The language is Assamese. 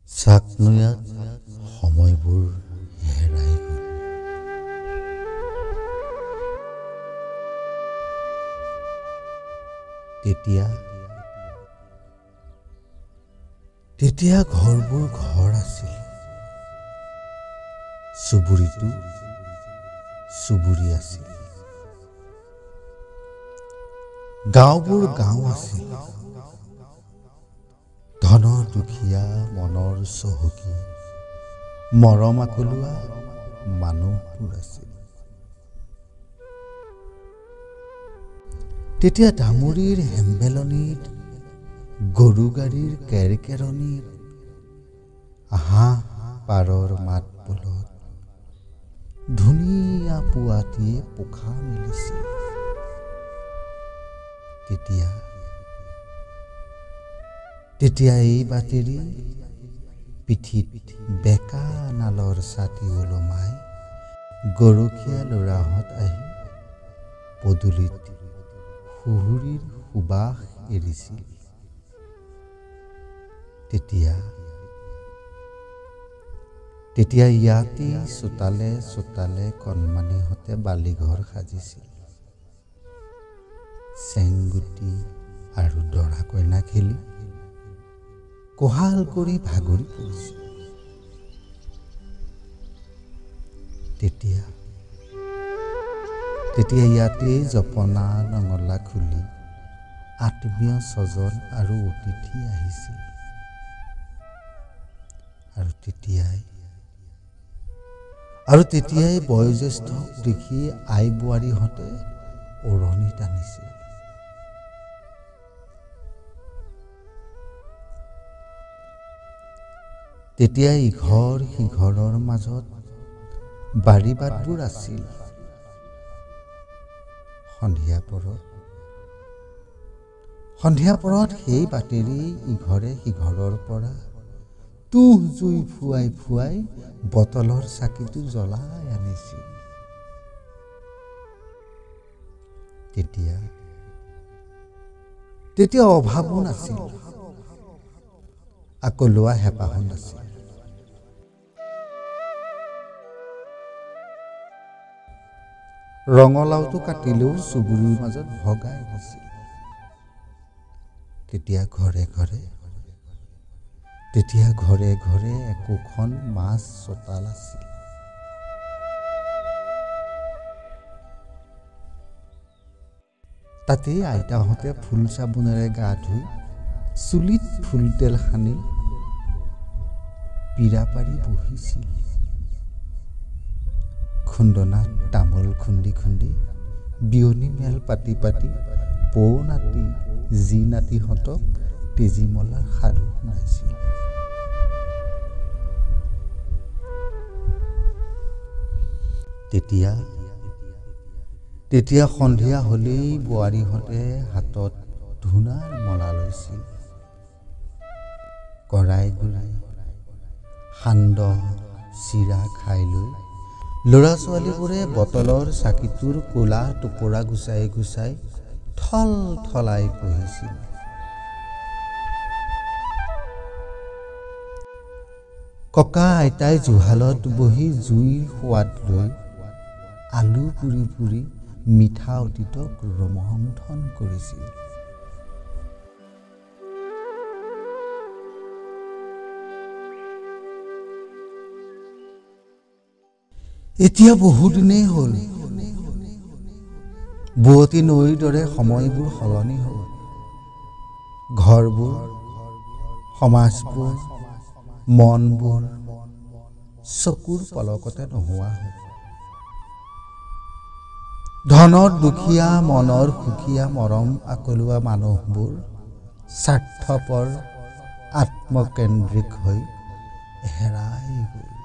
চাকনৈয়াত সময়বোৰ হেৰাই গ'ল। তেতিয়া ঘৰবোৰ ঘৰ আছিল, চুবুৰীটো চুবুৰী আছিল, গাঁওবোৰ গাঁও আছিল, ধন দুখীয়া মনৰ চহকী মৰম আকলোৱা মানুহবোৰ আছিল। তেতিয়া ডামুৰীৰ হেম্বেলনিত, গৰু গাড়ীৰ কেৰকেৰণিত, হাঁহ পাৰৰ মাত বোলত ধুনীয়া পুৱাটিয়ে পোখা মেলিছিল। তেতিয়া এই বাটেৰি পিঠিত বেকা নালৰ ছাতি ওলমাই গৰখীয়া ল'ৰাহঁত আহি পদূলিত সুহুৰিৰ সুবাস এৰিছিল। তেতিয়া ইয়াতেই চোতালে চোতালে কণমানিহঁতে বালিঘৰ সাজিছিল, চেংগুটি আৰু দৰা কইনা খেলি কোহাল কৰি ভাগৰি পৰিছিল। তেতিয়া ইয়াতেই জপনা নঙলা খুলি আত্মীয় স্বজন আৰু অতিথি আহিছিল। আৰু তেতিয়াই বয়োজ্যেষ্ঠক দেখি আই বোৱাৰীহঁতে ওৰণি টানিছিল। তেতিয়া ইঘৰ সিঘৰৰ মাজত বাৰী বাটবোৰ আছিল। সন্ধিয়া পৰত সেই বাটেৰি ইঘৰে সিঘৰৰ পৰা তুঁহ জুই ফুৱাই ফুৱাই বটলৰ চাকিটো জ্বলাই আনিছিল। তেতিয়া অভাৱো নাছিল, আকলোৱা হেঁপাহো নাছিল। ৰঙালাওটো কাটিলেও চুবুৰীৰ মাজত ভগাই দিছিল। তেতিয়া ঘৰে ঘৰে একোখন মাছ চোতাল আছিল। তাতেই আইতাহঁতে ফুল চাবোনেৰে গা ধুই চুলিত ফুল তেল সানি পীৰা পাৰি বহিছিল। খুন্দনাত তামোল খুন্দি খুন্দি বিয়নী মেল পাতি পাতি পৌ নাতি জি নাতিহঁতক তেজীমলাৰ সাধু শুনাইছিল। তেতিয়া সন্ধিয়া হ'লেই বোৱাৰীহঁতে হাতত ধূনাৰ মলা লৈছিল। কৰাই গুৰাই সান্দহ চিৰা খাই লৈ ল'ৰা ছোৱালীবোৰে বটলৰ চাকিটোৰ ক'লা টোপোৰা গুচাই গুচাই থল থলাই পঢ়িছিল। ককা আইতাই জুহালত বহি জুইৰ সোৱাদ লৈ আলু পুৰি পুৰি মিঠা অতীতক ৰোমন্থন কৰিছিল। এতিয়া বহুদিনেই হ'ল, বুৱতী নৈৰ দৰে সময়বোৰ সলনি হ'ল। ঘৰবোৰ, সমাজবোৰ, মনবোৰ চকুৰ পলকতে নোহোৱা হ'ল। ধনৰ দুখীয়া মনৰ সুখীয়া মৰম আকলোৱা মানুহবোৰ স্বাৰ্থপৰ আত্মকেন্দ্ৰিক হৈ হেৰাই গ'ল।